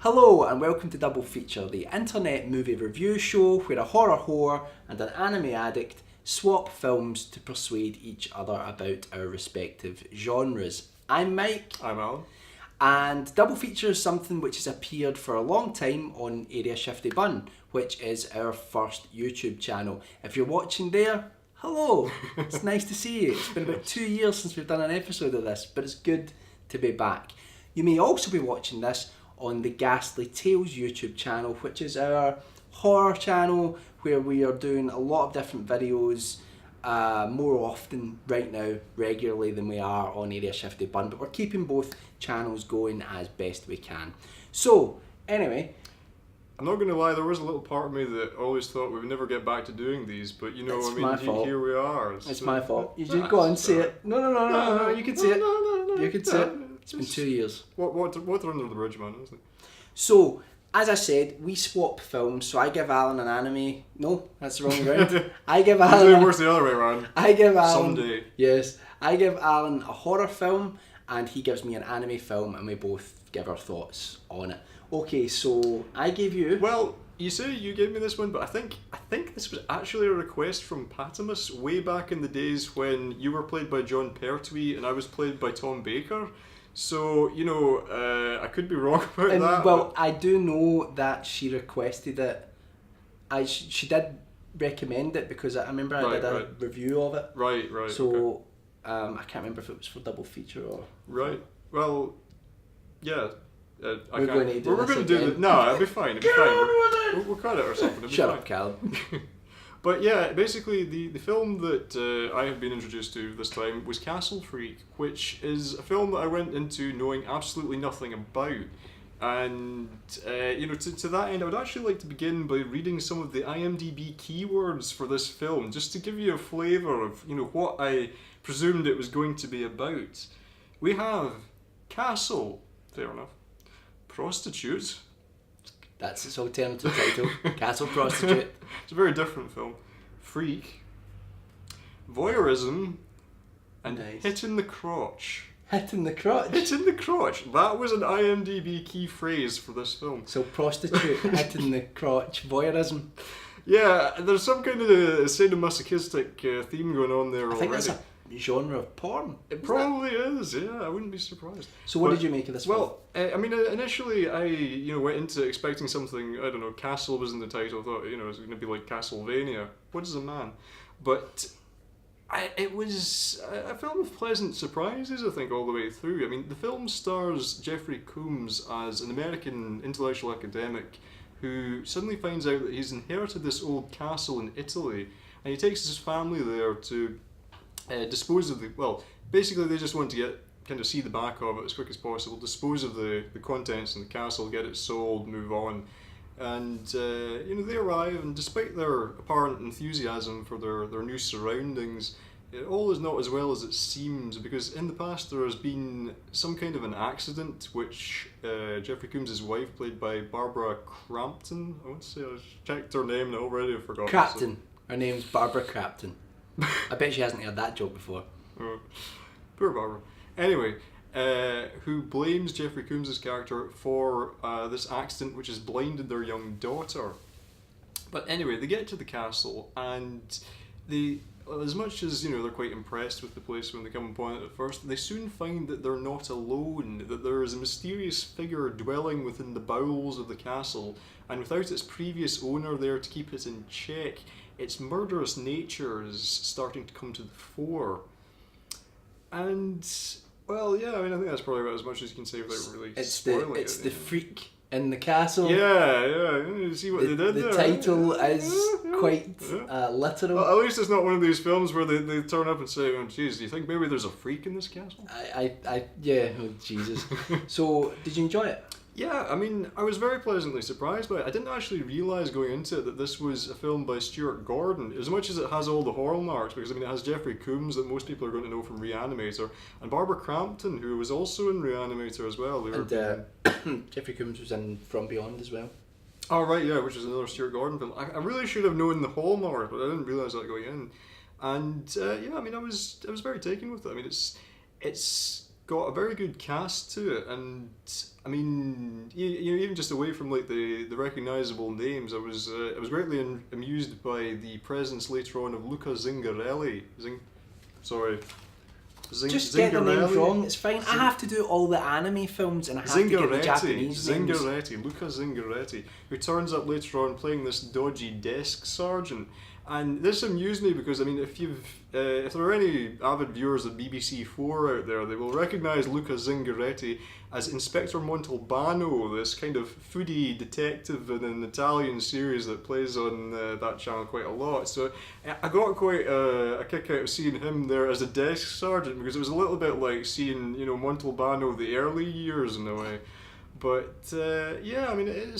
Hello and welcome to Double Feature, the internet movie review show where a horror whore and an anime addict swap films to persuade each other about our respective genres. I'm Mike. I'm Alan. And Double Feature is something which has appeared for a long time on Area Shifty Bun, which is our first YouTube channel. If you're watching there, hello. It's nice to see you. It's been about 2 years since we've done an episode of this, but it's good to be back. You may also be watching this on the Ghastly Tales YouTube channel, which is our horror channel where we are doing a lot of different videos more often right now, regularly than we are on Area Shifty Bun, but we're keeping both channels going as best we can. So, anyway, I'm not going to lie, there was a little part of me that always thought we would never get back to doing these, but you know, it's my fault. Here we are. It's my fault. You just go on and say it. No, you can say it. You can say it. It's been 2 years. Water under the bridge, man, honestly. So, as I said, we swap films. So I give Alan an anime. No, that's the wrong round. I give Alan. It works the other way around. I give Alan. Someday. Yes, I give Alan a horror film, and he gives me an anime film, and we both give our thoughts on it. Okay, so I gave you. Well, you say you gave me this one, but I think this was actually a request from Patimus way back in the days when you were played by John Pertwee and I was played by Tom Baker. So, you know, I could be wrong about that. Well, but I do know that she requested it. She did recommend it because I remember I did a review of it. Right. So, okay. I can't remember if it was for Double Feature or. Right. Well, yeah. We're going to do this. No, it'll be fine. We'll cut it or something. Shut up, Callum. But yeah, basically the film that I have been introduced to this time was Castle Freak, which is a film that I went into knowing absolutely nothing about. And, you know, to that end, I would actually like to begin by reading some of the IMDb keywords for this film, just to give you a flavour of, you know, what I presumed it was going to be about. We have castle, fair enough. Prostitutes. That's its alternative title. Castle Prostitute. It's a very different film. Freak. Voyeurism. And nice. Hit in the crotch. Hit in the crotch? Hit in the crotch. That was an IMDb key phrase for this film. So prostitute, hit in the crotch, voyeurism. Yeah, there's some kind of sadomasochistic theme going on there already. I think that's a genre of porn. It probably is, yeah, I wouldn't be surprised. So what did you make of this film? Well, I mean, initially I, went into expecting something, I don't know, Castle was in the title, thought, it was going to be like Castlevania. What is a man? But it was a film of pleasant surprises, I think, all the way through. I mean, the film stars Jeffrey Combs as an American intellectual academic who suddenly finds out that he's inherited this old castle in Italy, and he takes his family there to dispose of basically they just want to see the back of it as quick as possible, dispose of the contents in the castle, get it sold, move on. And, they arrive, and despite their apparent enthusiasm for their new surroundings, it all is not as well as it seems, because in the past there has been some kind of an accident which Jeffrey Combs' wife, played by Barbara Crampton, I want to say, I checked her name and I already forgot. Crapton. Her name's Barbara Crapton. I bet she hasn't heard that joke before. Oh, poor Barbara. Anyway, who blames Jeffrey Combs' character for this accident which has blinded their young daughter. But anyway, they get to the castle, and they, as much as they're quite impressed with the place when they come upon it at first, they soon find that they're not alone, that there is a mysterious figure dwelling within the bowels of the castle, and without its previous owner there to keep it in check, its murderous nature is starting to come to the fore. And, well, yeah, I mean, I think that's probably about as much as you can say without really spoiling it. It's the freak in the castle. Yeah, you see what they did there. The title is quite literal. Well, at least it's not one of these films where they turn up and say, oh, geez, do you think maybe there's a freak in this castle? Yeah, oh, Jesus. So, did you enjoy it? Yeah, I mean, I was very pleasantly surprised by it. I didn't actually realise going into it that this was a film by Stuart Gordon, as much as it has all the hallmarks, because I mean it has Jeffrey Combs that most people are going to know from Reanimator, and Barbara Crampton, who was also in Reanimator as well. And Jeffrey Combs was in From Beyond as well. Oh right, yeah, which is another Stuart Gordon film. I really should have known the hallmark, but I didn't realise that going in. And yeah, I mean, I was very taken with it. I mean, it's got a very good cast to it, and I mean, you know, even just away from like the recognisable names, I was greatly amused by the presence later on of Luca Zingarelli. Just get the names wrong, it's fine. I have to do all the anime films and I have to get the Japanese names. Luca Zingaretti, who turns up later on playing this dodgy desk sergeant. And this amused me because, I mean, if there are any avid viewers of BBC4 out there, they will recognise Luca Zingaretti as Inspector Montalbano, this kind of foodie detective in an Italian series that plays on that channel quite a lot. So I got quite a kick out of seeing him there as a desk sergeant, because it was a little bit like seeing, you know, Montalbano the early years in a way. But yeah, I mean,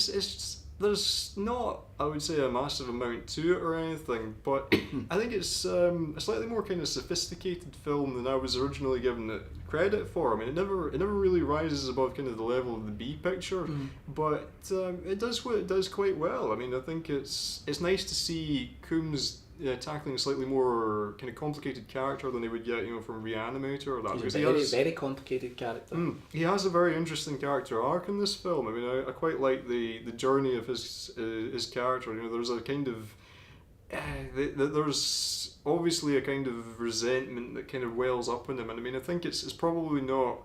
there's not, I would say, a massive amount to it or anything, but I think it's a slightly more kind of sophisticated film than I was originally given it credit for. I mean, it never really rises above kind of the level of the B picture, but it does what it does quite well. I mean, I think it's nice to see Coombs tackling a slightly more kind of complicated character than they would get, you know, from Reanimator or that. He's a very complicated character. He has a very interesting character arc in this film. I mean, I quite like the journey of his character. You know, there's a kind of there's obviously a kind of resentment that kind of wells up in him, and I mean, I think it's probably not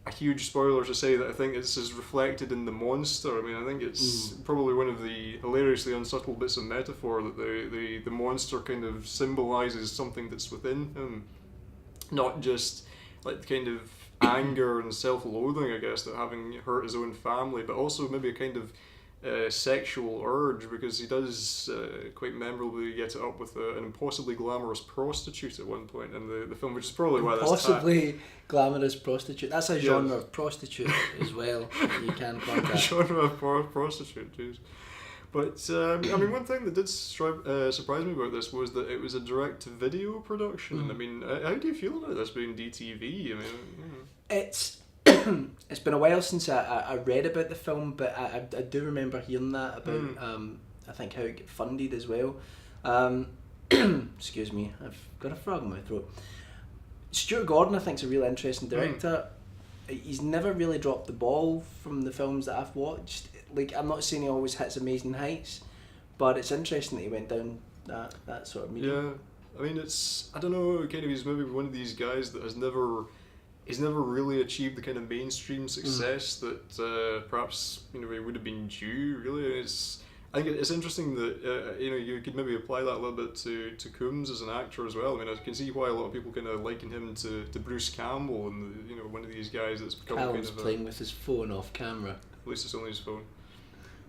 a huge spoiler to say that I think this is reflected in the monster. I mean, I think it's probably one of the hilariously unsubtle bits of metaphor that the monster kind of symbolises something that's within him, not just like the kind of anger and self-loathing, I guess, that having hurt his own family, but also maybe a kind of sexual urge, because he does quite memorably get it up with an impossibly glamorous prostitute at one point in the film, which is probably why that's possibly glamorous prostitute. That's a genre of prostitute as well. You can contact. Genre of prostitute, jeez. But I mean, one thing that did surprise me about this was that it was a direct-to-video production. I mean, how do you feel about this being DTV? I mean, it's been a while since I read about the film, but I do remember hearing that about I think how it got funded as well. Excuse me, I've got a frog in my throat. Stuart Gordon, I think, is a really interesting director. He's never really dropped the ball from the films that I've watched. Like, I'm not saying he always hits amazing heights, but it's interesting that he went down that sort of medium. Yeah, I mean, I don't know, kind of, he's maybe one of these guys that he's never really achieved the kind of mainstream success that perhaps, you know, he would have been due. Really, I think it's interesting that you know, you could maybe apply that a little bit to Coombs as an actor as well. I mean, I can see why a lot of people kind of liken him to Bruce Campbell, and you know, one of these guys that's become Callum's kind of playing with his phone off camera. At least it's only his phone.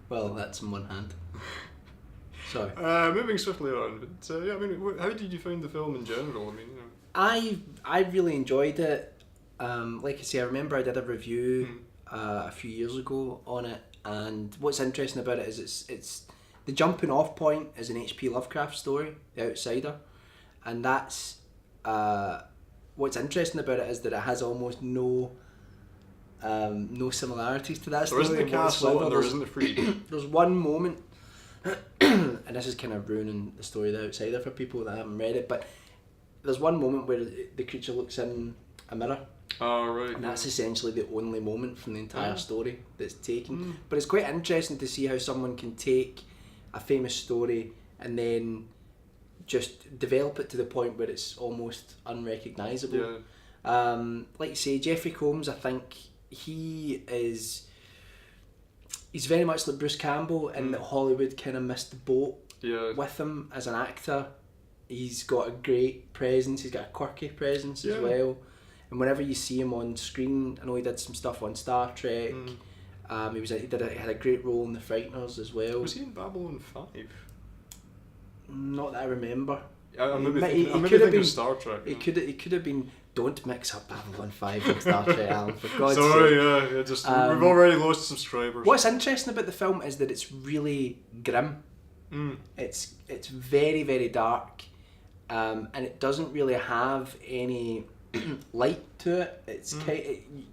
Well, that's in one hand. Sorry. Moving swiftly on, but yeah, I mean, how did you find the film in general? I mean, you know, I really enjoyed it. Like I say, I remember I did a review a few years ago on it, and what's interesting about it is it's the jumping off point is an H.P. Lovecraft story, The Outsider, and that's what's interesting about it is that it has almost no similarities to that story. There isn't a castle and there isn't a free. There's one moment, and this is kind of ruining the story of The Outsider for people that haven't read it, but there's one moment where the creature looks in a mirror. Oh, right. And that's essentially the only moment from the entire story that's taken. But it's quite interesting to see how someone can take a famous story and just develop it to the point where it's almost unrecognisable. Yeah. Like you say, Jeffrey Combs, I think he's very much like Bruce Campbell in that Hollywood kind of missed the boat with him as an actor. He's got a great presence, he's got a quirky presence as well. And whenever you see him on screen, I know he did some stuff on Star Trek. He had a great role in The Frighteners as well. Was he in Babylon 5? Not that I remember. I'm maybe thinking of Star Trek. He could have been. Don't mix up Babylon 5 and Star Trek, Alan, for God's sake. Sorry, yeah, just we've already lost subscribers. What's interesting about the film is that it's really grim. It's very, very dark, and it doesn't really have any light to it.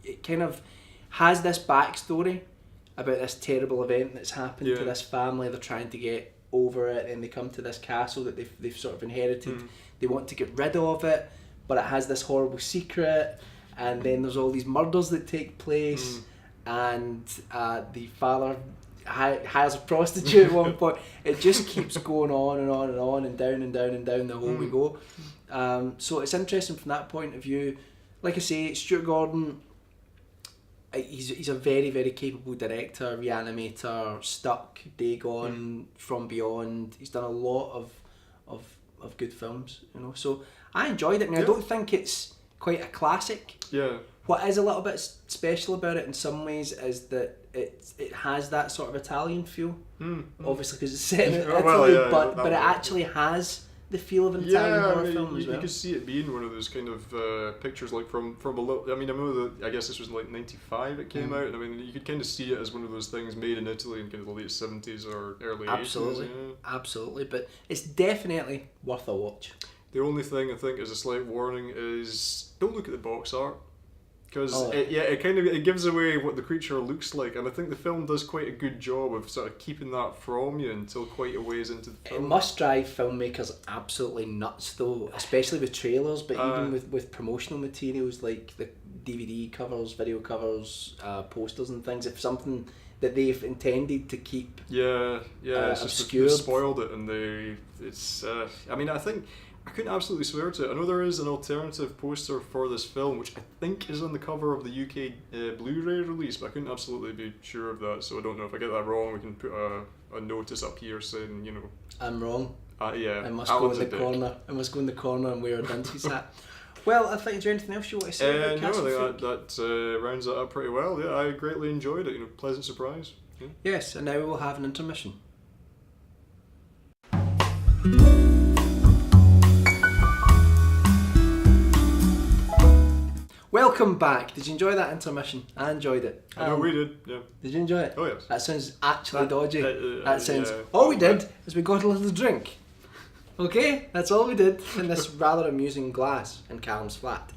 It kind of has this backstory about this terrible event that's happened to this family. They're trying to get over it, and they come to this castle that they've sort of inherited. They want to get rid of it, but it has this horrible secret, and then there's all these murders that take place, and the father hires a prostitute at one point. It just keeps going on and on and on and down and down and down the hole we go. So it's interesting from that point of view. Like I say, Stuart Gordon, he's a very, very capable director, reanimator, Stuck, Day Gone, From Beyond. He's done a lot of good films, you know. So I enjoyed it. Now, I don't think it's quite a classic. Yeah. What is a little bit special about it in some ways is that it has that sort of Italian feel. Obviously, because it's set in Italy, but it actually has the feel of an Italian horror film as well. You could see it being one of those kind of pictures, like from below. I mean, I know that I guess this was like '95 it came out, and I mean you could kind of see it as one of those things made in Italy in kind of the late '70s or early '80s. Absolutely, but it's definitely worth a watch. The only thing I think is a slight warning is don't look at the box art. Because it gives away what the creature looks like, and I think the film does quite a good job of sort of keeping that from you until quite a ways into the film. It must drive filmmakers absolutely nuts though, especially with trailers, but even with promotional materials like the DVD covers, video covers, posters and things. If something that they've intended to keep it's obscured, just spoiled it, and I mean, I think I couldn't absolutely swear to it. I know there is an alternative poster for this film, which I think is on the cover of the UK Blu-ray release, but I couldn't absolutely be sure of that, so I don't know if I get that wrong. We can put a notice up here saying, you know, I'm wrong. Yeah, I must go in the corner. I must go in the corner and wear a Dunce's hat. Well, I think, is there anything else you want to say about Castle No, I think that rounds that up pretty well. Yeah, I greatly enjoyed it. You know, pleasant surprise. Yeah. Yes, and now we will have an intermission. Welcome back. Did you enjoy that intermission? I enjoyed it. I know we did, yeah. Did you enjoy it? Oh, yes. That sounds actually dodgy. That sounds... Yeah. All we did is we got a little drink. Okay? That's all we did in this rather amusing glass in Callum's flat.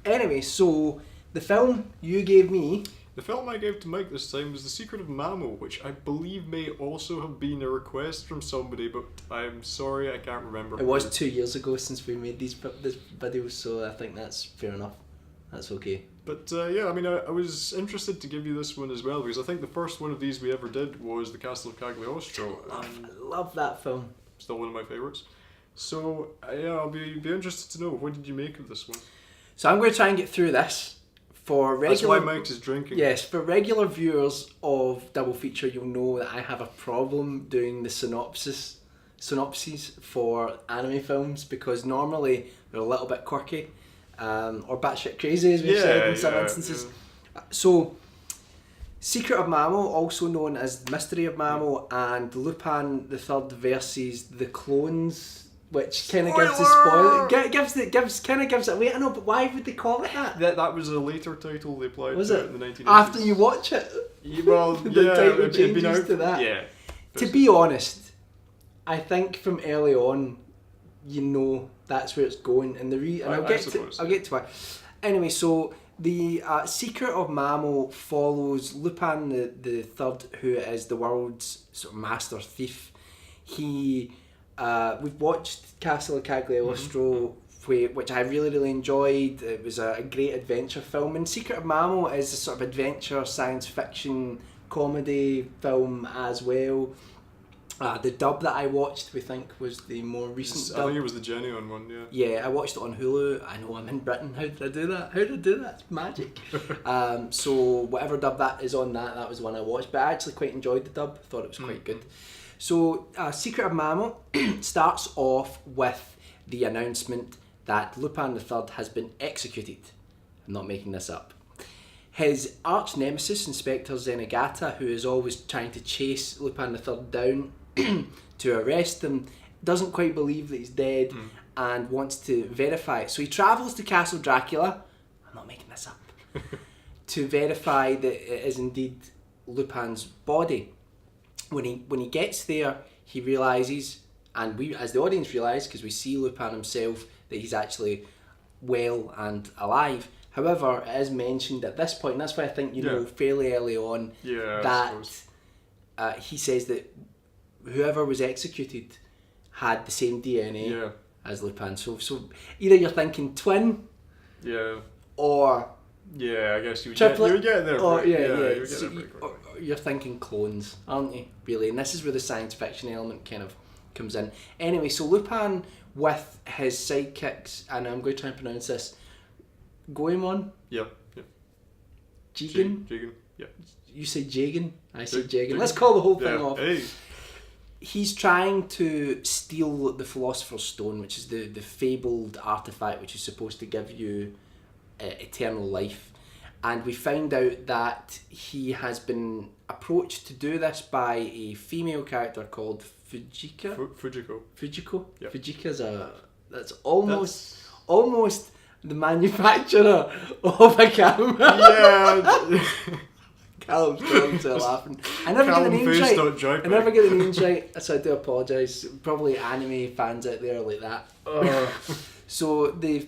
Anyway, so the film you gave me... The film I gave to Mike this time was The Secret of Mamo, which I believe may also have been a request from somebody, but I'm sorry, I can't remember. It was 2 years ago since we made this video, so I think that's fair enough. That's okay. But I mean, I was interested to give you this one as well, because I think the first one of these we ever did was The Castle of Cagliostro. I love that film. Still one of my favourites. So, I'll be interested to know, what did you make of this one? So I'm going to try and get through this. For regular, that's why Mike is drinking. Yes, for regular viewers of Double Feature, you'll know that I have a problem doing the synopses for anime films, because normally they're a little bit quirky. Or batshit crazy, as we've said in some instances. Yeah. So, Secret of Mamo, also known as Mystery of Mamo, and Lupin the Third versus the Clones, which kind of gives the spoiler. Gives it away. I know, but why would they call it that? That was a later title they applied to it in the 1980s. After you watch it? Well, the title changes to that. Yeah. To be honest, I think from early on, you know that's where it's going, and I'll get to it. Anyway, so the Secret of Mamo follows Lupin the Third, who is the world's sort of master thief. We've watched Castle of Cagliostro, which I really, really enjoyed. It was a great adventure film, and Secret of Mamo is a sort of adventure science fiction comedy film as well. The dub that I watched, we think, was the more recent dub. I think it was the genuine one, yeah. Yeah, I watched it on Hulu. I know I'm in Britain. How did I do that? It's magic. So whatever dub that is on that was the one I watched. But I actually quite enjoyed the dub. I thought it was quite good. So Secret of Mamo starts off with the announcement that Lupin III has been executed. I'm not making this up. His arch nemesis, Inspector Zenigata, who is always trying to chase Lupin III down to arrest him, doesn't quite believe that he's dead and wants to verify it. So he travels to Castle Dracula, I'm not making this up, to verify that it is indeed Lupin's body. When he gets there, he realises, and we as the audience realise, because we see Lupin himself, that he's actually well and alive. However, it is mentioned at this point, and that's why I think fairly early on, that he says that whoever was executed had the same DNA as Lupin. So either you're thinking twin, or Yeah, I guess you would triplet, get there. or You would yeah. get So there pretty quickly. you're thinking clones, aren't you? Really, and this is where the science fiction element kind of comes in. Anyway, so Lupin with his sidekicks, and I'm going to try and pronounce this. Goemon, Yeah. Jigen. Jigen. Yeah. You say Jagan, I say Jagan. Jagan. Let's call the whole thing off. Hey. He's trying to steal the Philosopher's Stone, which is the fabled artifact which is supposed to give you eternal life. And we find out that he has been approached to do this by a female character called Fujiko. Fujiko. Yeah. Fujika's that's almost the manufacturer of a camera. Yeah. Callum's trying to laughing. I never get the names right. I never get the names right, so I do apologise. Probably anime fans out there are like that. So the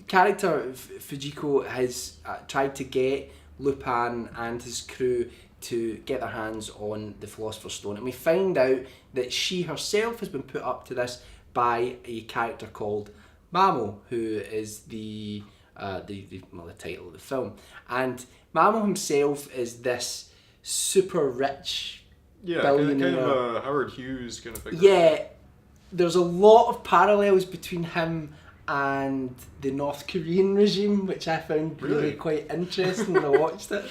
character Fujiko has tried to get Lupin and his crew to get their hands on the Philosopher's Stone, and we find out that she herself has been put up to this by a character called Mamo, who is the title of the film. And Mamo himself is this super rich billionaire. Kind of a Howard Hughes kind of figure. Yeah, there's a lot of parallels between him and the North Korean regime, which I found really quite interesting when I watched it.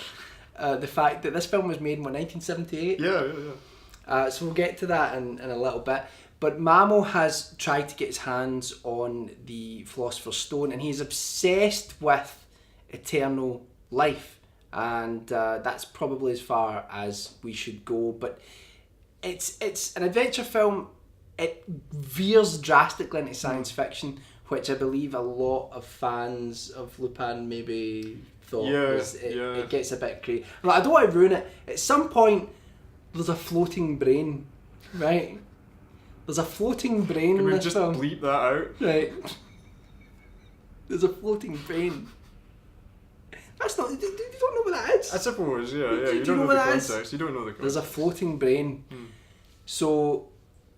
The fact that this film was made in 1978. Yeah. So we'll get to that in a little bit. But Mamo has tried to get his hands on the Philosopher's Stone, and he's obsessed with eternal life. And that's probably as far as we should go. But it's an adventure film. It veers drastically into science fiction, which I believe a lot of fans of Lupin maybe thought it gets a bit crazy. Like, I don't want to ruin it. At some point, there's a floating brain, right? There's a floating brain in this film. Can we just bleep that out? Right. There's a floating brain. That's not... You don't know what that is? I suppose, yeah. Do You don't know what the that is? context. You don't know the context. There's a floating brain. So,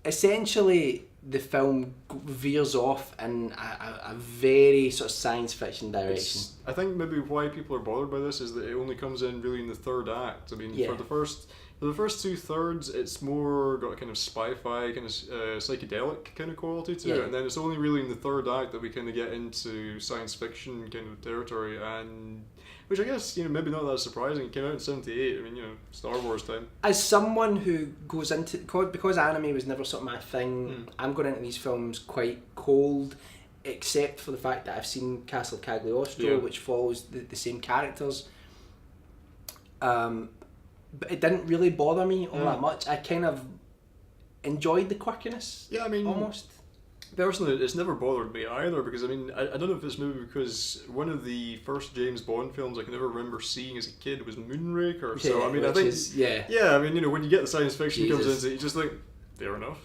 essentially, the film veers off in a very sort of science fiction direction. I think maybe why people are bothered by this is that it only comes in really in the third act. I mean, for the first 2/3, it's more got a kind of spy-fi, kind of psychedelic kind of quality to it, and then it's only really in the third act that we kind of get into science fiction kind of territory, and which I guess, maybe not that surprising. It came out in '78. I mean, Star Wars time. As someone who goes into, because anime was never sort of my thing, I'm going into these films quite cold, except for the fact that I've seen Castle Cagliostro, which follows the same characters. But it didn't really bother me all that much. I kind of enjoyed the quirkiness. Yeah, I mean, almost. Personally, it's never bothered me either, because I mean, I don't know if it's maybe because one of the first James Bond films I can ever remember seeing as a kid was Moonraker. So I mean, I think I mean, when you get the science fiction comes into it, you just think, fair enough.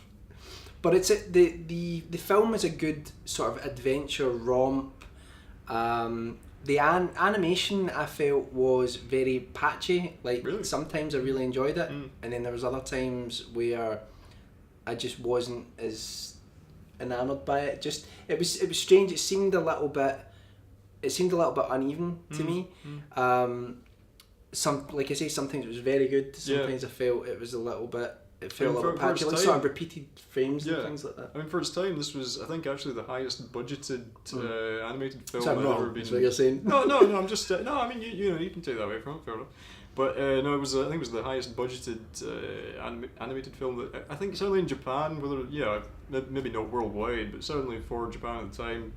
But it's the film is a good sort of adventure romp. The animation I felt was very patchy. Sometimes I really enjoyed it, and then there was other times where I just wasn't as enamored by it. It was strange. It seemed a little bit uneven to me. Like I say, sometimes it was very good. Sometimes I felt it was a little bit. It felt a little patchy, like sort of repeated frames and things like that. I mean, for its time, this was, I think, actually the highest budgeted animated film I've ever been. That's what you're saying. No, I'm just no. I mean, you can take that away from it, fair enough. But no, it was. I think it was the highest budgeted animated film that I think certainly in Japan. Maybe not worldwide, but certainly for Japan at the time,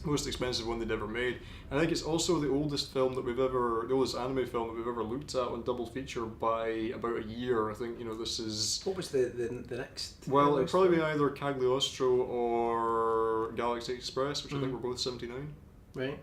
most expensive one they'd ever made. And I think it's also the oldest anime film that we've ever looked at on double feature by about a year. I think this is. What was the next? Well, it'd probably be either Cagliostro or Galaxy Express, which I think were both 79. Right.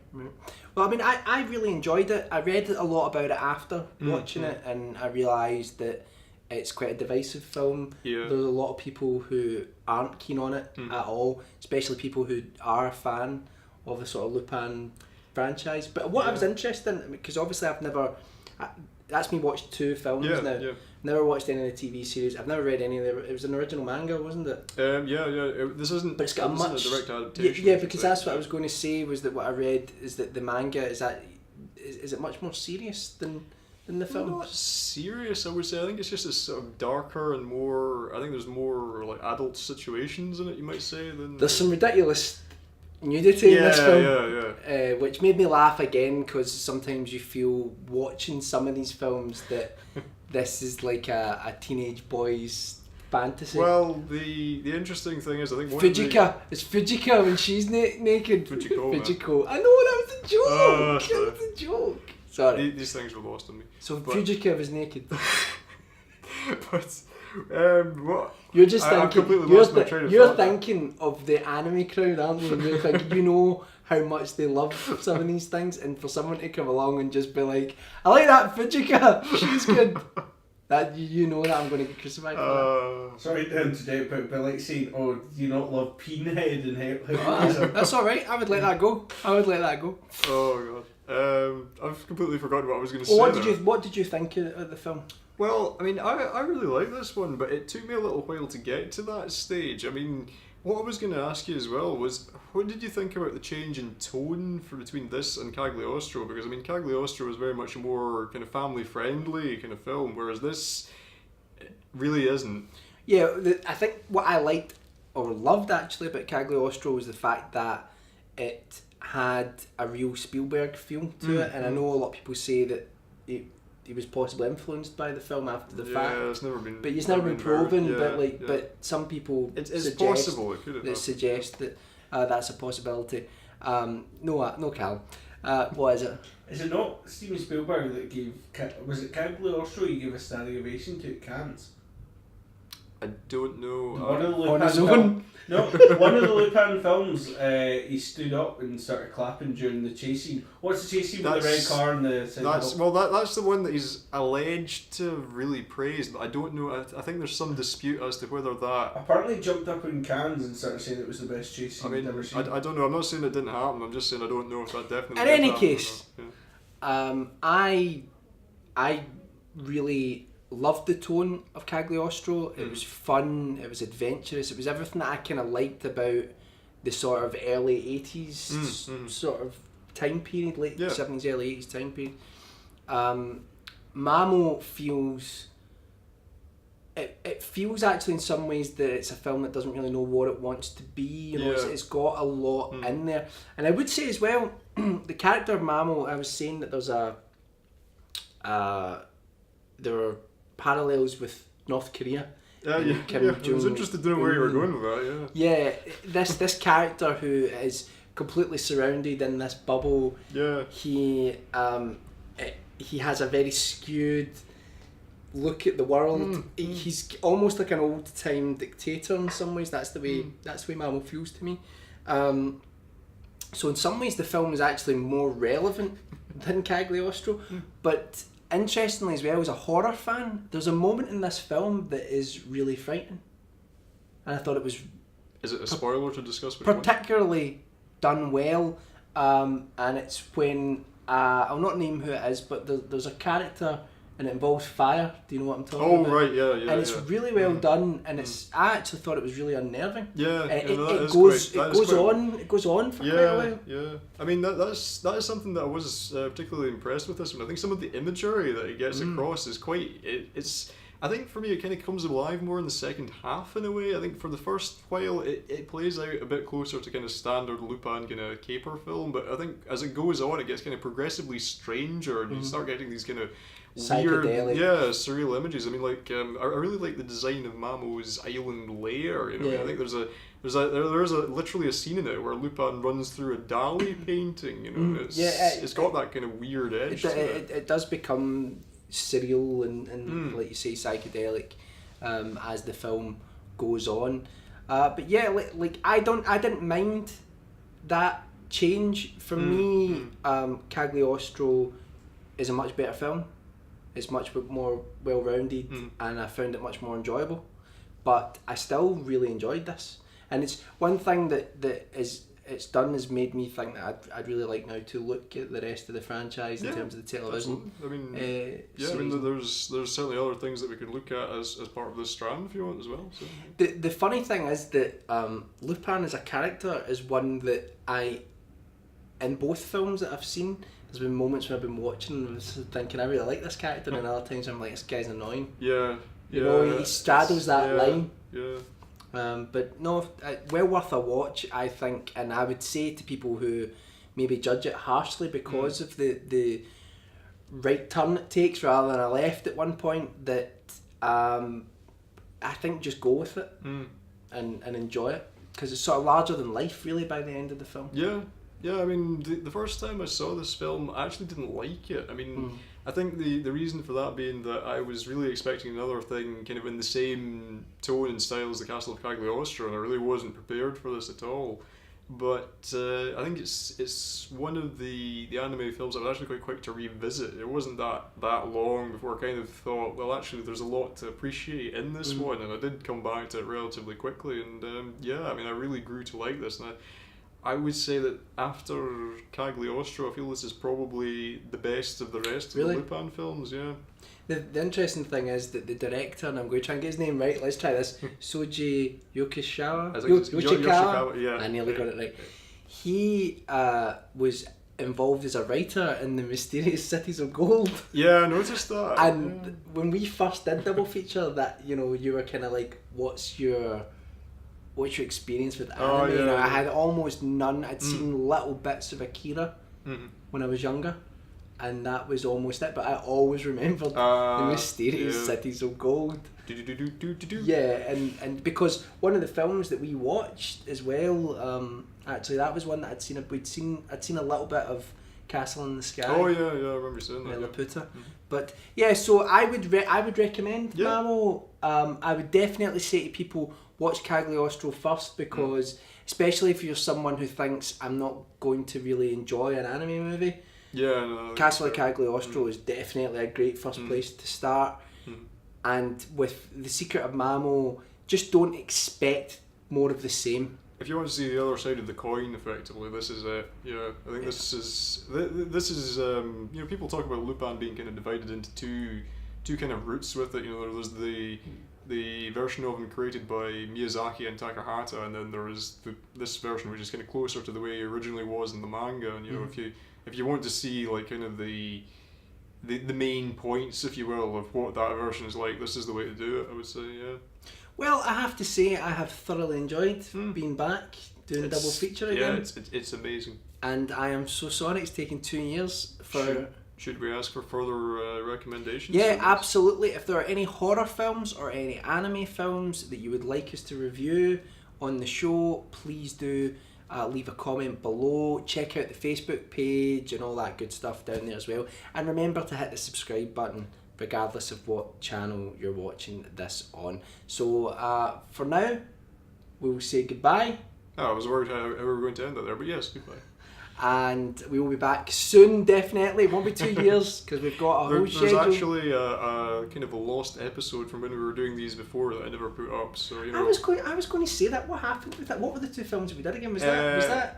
Well, I mean, I really enjoyed it. I read a lot about it after watching it, and I realised that it's quite a divisive film. Yeah. There's a lot of people who aren't keen on it at all, especially people who are a fan of the sort of Lupin franchise. But what I was interested in, because obviously that's me watched two films now. Never watched any of the TV series. I've never read any of it was an original manga, wasn't it? This isn't. But it's got a much direct adaptation. Yeah, because that's what I was going to say. Was that what I read? Is that the manga is it much more serious than the film? Not serious, I would say. I think it's just a sort of darker and more. I think there's more like adult situations in it. You might say than. There's some ridiculous nudity in this film, which made me laugh again because sometimes you feel watching some of these films that this is like a teenage boy's fantasy. Well, the interesting thing is, I think Fujiko. It's Fujiko when she's naked. Fujiko. I know that was a joke. That was a joke. Sorry. These things were lost on me. So Fujiko was naked. But what? You're just thinking. You're thinking of the anime crowd, aren't you? And you're thinking, you know how much they love some of these things, and for someone to come along and just be like, "I like that Fujiko, she's good." That you know that I'm going to get crucified for that. Sorry to interject, but like saying, "Oh, do you not love Pinhead and how?" That's all right. I would let that go. Oh god. I've completely forgotten what I was going to say. What did you think of the film? Well, I mean, I really like this one, but it took me a little while to get to that stage. I mean, what I was going to ask you as well was, what did you think about the change in tone between this and Cagliostro? Because, I mean, Cagliostro was very much a more kind of family-friendly kind of film, whereas this really isn't. Yeah, I think what I liked, or loved actually, about Cagliostro was the fact that it had a real Spielberg feel to it, and I know a lot of people say that he was possibly influenced by the film after the fact. Yeah, it's never been. But it's never been proven. But some people it's possible. It could have suggest that that's a possibility. No, Cal. What is it? Is it not Steven Spielberg that gave? Was it Cagliostro you gave a standing ovation to at Cannes? I don't know. On his own? No, one of the Lupin films, he stood up and started clapping during the chase scene. What's the chase scene with the red car and the... That's the one that he's alleged to have really praised, but I don't know. I think there's some dispute as to whether that... Apparently jumped up in Cannes and started saying it was the best chase scene he'd ever seen. I don't know. I'm not saying it didn't happen. I'm just saying I don't know if that definitely in did any happen case, yeah. I really loved the tone of Cagliostro. It was fun, it was adventurous, it was everything that I kind of liked about the sort of early 80s sort of time period, late 70s, early 80s time period. Mamo feels... It feels actually in some ways that it's a film that doesn't really know what it wants to be. You know, it's got a lot in there. And I would say as well, the character of Mamo, I was saying that there's there are parallels with North Korea. I was interested to know where you were going with that. Yeah, this character who is completely surrounded in this bubble. Yeah. He has a very skewed look at the world. He's almost like an old time dictator in some ways. That's the way Mamo feels to me. So in some ways the film is actually more relevant than Cagliostro, but interestingly as well, as a horror fan, there's a moment in this film that is really frightening, and I thought it was... Is it a spoiler to discuss? Particularly done well, and it's when I'll not name who it is, but there's a character and it involves fire. Do you know what I'm talking about? Oh right, yeah. And it's really well done, and I actually thought it was really unnerving. Yeah, it goes on for quite a while. Yeah. I mean that is something that I was particularly impressed with this one. I think some of the imagery that it gets across is quite. It's. I think for me it kind of comes alive more in the second half in a way. I think for the first while it plays out a bit closer to kind of standard Lupin kind of caper film, but I think as it goes on it gets kind of progressively stranger, and you start getting these kind of weird, surreal images. I mean, like I really like the design of Mamo's island lair. You know, I think there's literally a scene in it where Lupin runs through a Dali painting. You know, it's got that kind of weird edge. It does become surreal and like you say, psychedelic as the film goes on. But yeah, like I didn't mind that change. For me, Cagliostro is a much better film. It's much more well-rounded, and I found it much more enjoyable. But I still really enjoyed this, and it's one thing that is it's done has made me think that I'd really like now to look at the rest of the franchise in terms of the television. Absolutely. I mean, there's certainly other things that we could look at as part of this strand if you want as well. So. The funny thing is that Lupin as a character is one that in both films that I've seen, there's been moments where I've been watching and I was thinking I really like this character, and other times I'm like, this guy's annoying. Yeah. You know, he straddles that line. Yeah. But no, well worth a watch, I think, and I would say to people who maybe judge it harshly because of the right turn it takes rather than a left at one point, that I think just go with it and enjoy it, because it's sort of larger than life really by the end of the film. Yeah, I mean, the first time I saw this film, I actually didn't like it. I mean, I think the reason for that being that I was really expecting another thing kind of in the same tone and style as the Castle of Cagliostro, and I really wasn't prepared for this at all. But I think it's one of the anime films I was actually quite quick to revisit. It wasn't that long before I kind of thought, well, actually, there's a lot to appreciate in this one, and I did come back to it relatively quickly. And I mean, I really grew to like this, and I would say that after Cagliostro, I feel this is probably the best of the rest of the Lupin films, yeah. The interesting thing is that the director, and I'm going to try and get his name right, let's try this, Soji Yoshikawa? Yoshikawa, yeah. I nearly got it right. He was involved as a writer in the Mysterious Cities of Gold. Yeah, I noticed that. And when we first did Double Feature, that, you know, you were kind of like, what's your experience with anime? You know, I had almost none. I'd seen little bits of Akira when I was younger, and that was almost it, but I always remembered the Mysterious Cities of Gold. Yeah, and because one of the films that we watched as well, actually that was one that I'd seen a little bit of Castle in the Sky. Oh yeah, I remember seeing that. Laputa. But yeah, so I would recommend Mamo. I would definitely say to people, watch Cagliostro first, because especially if you're someone who thinks I'm not going to really enjoy an anime movie, Castle of Cagliostro is definitely a great first place to start. And with The Secret of Mamo, just don't expect more of the same. If you want to see the other side of the coin, effectively, this is it. Yeah, I think this is you know, people talk about Lupin being kind of divided into two kind of routes with it. You know, there's the version of him created by Miyazaki and Takahata, and then there is this version which is kind of closer to the way he originally was in the manga. And you know, if you want to see like kind of the main points, if you will, of what that version is like, this is the way to do it, I would say. Yeah. Well, I have to say I have thoroughly enjoyed being back doing a double feature again. Yeah, it's amazing. And I am so sorry it's taken 2 years for. Should we ask for further recommendations? Yeah, absolutely. If there are any horror films or any anime films that you would like us to review on the show, please do leave a comment below. Check out the Facebook page and all that good stuff down there as well. And remember to hit the subscribe button regardless of what channel you're watching this on. So for now, we will say goodbye. Oh, I was worried how we were going to end that there, but yes, goodbye. And we will be back soon, definitely. It won't be 2 years because we've got a whole schedule. There's actually a kind of a lost episode from when we were doing these before that I never put up. So you know, I was going to say that. What happened with that? What were the two films we did again? Was that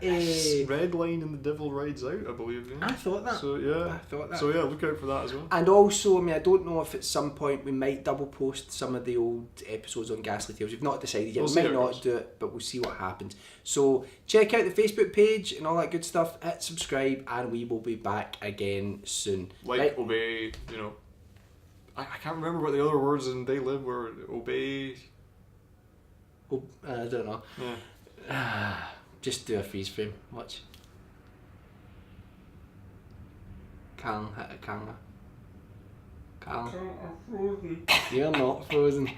Red Line and The Devil Rides Out, I believe. Yeah. I thought that. So yeah, I thought that. So yeah, look out for that as well. And also, I mean, I don't know if at some point we might double post some of the old episodes on Ghastly Tales. We've not decided yet. We might not do it, but we'll see what happens. So check out the Facebook page and all that good stuff. Hit subscribe, and we will be back again soon. Like, obey, you know. I can't remember what the other words in They Live were. Obey. I don't know. Yeah. Just do a freeze frame. Watch. Kang hit a Kanga. Kang. I'm frozen. You're not frozen.